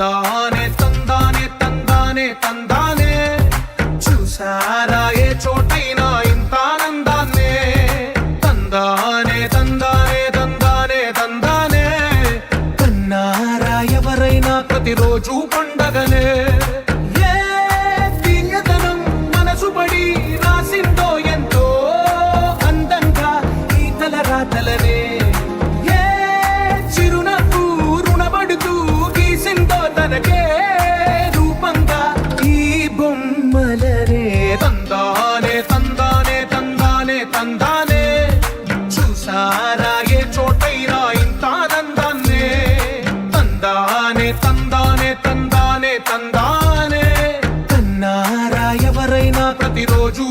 తందానే తందానే తందానే తందానే చూసారా ఏ చోటైనా ఇంత ఆనందాన్నే తందానే తందానే తందానే తందానే కన్నారా ఎవరైనా ప్రతిరోజు పండగనే రాతలనే ఏ చిరునవ్వు రుణపడుతూ గీసిందో తనకే రూపంగా ఈ బొమ్మలనే తందానే తందానే తందానే తందానే చూసారా ఏ చోటైనా ఇంత ఆనందాన్నే తందానే తందానే తందానే తందానే కన్నారా ఎవరైనా ప్రతిరోజు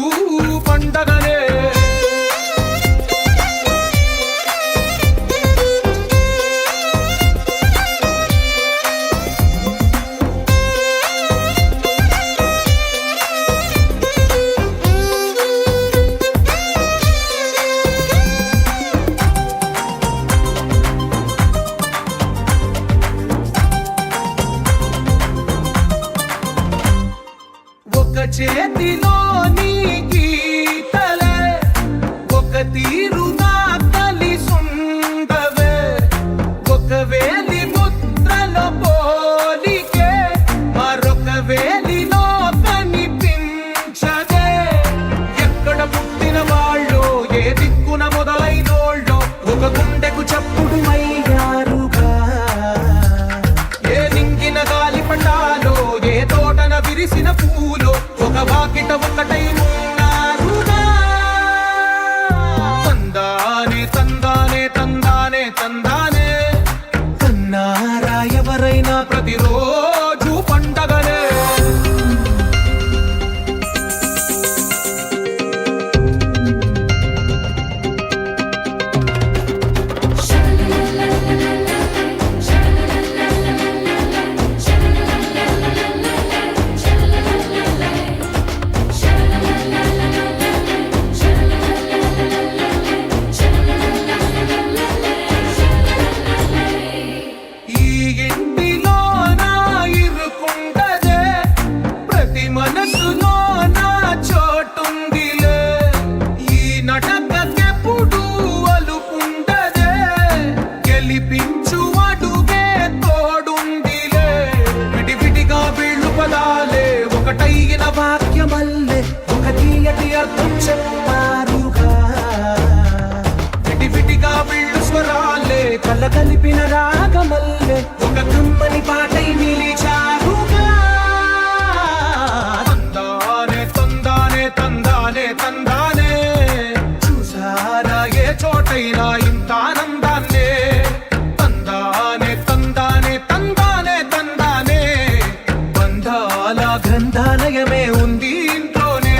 పండగనే చేతిలో నీ గీతలే ఒక తీరుగా కలిసుండవే ఒక వేలి ముద్రలో పోలికే మరొక వేలిలో కనిపించదే ఎక్కడ పుట్టిన వాళ్ళు ఏ దిక్కున మొదలైనోళ్ళు ఒక గుండెకు చప్పుడు అయ్యారుగా ఏ నింగిన గాలి పటాలో ఏ తోటన విరిసిన పూలో ఒక వాకిట ఒకటై ఉన్నారుగా తందానే తందానే తందానే తందానే కన్నారా ఎవరైనా ప్రతిరోజు పండగనే మనసులో నా చోటుందిలే ఈ నటకెప్పుడు అలుపుండదే గెలిపించు అడుగే తోడుందిలే విడివిడిగా వీళ్ళు పదాలే ఒకటైన వాక్యమల్లే ఒక తీయటి అర్థం చెప్పారుగా విడివిడిగా వీళ్ళు స్వరాలే కలగలిపిన రాగమల్లే ఒక కమ్మని పాటై నిలిచారుగా తందానే తందానే చూసారా ఏ చోటైనా ఇంత ఆనందాన్నే తందానే తందానే తందానే తందానే బంధాల గ్రంథాలయమే ఉంది ఇంట్లోనే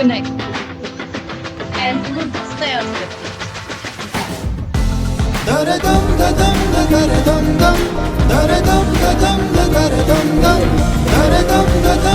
Good night. And stay on it. Daradam dadam daradam dam daradam dadam daradam dam daradam dadam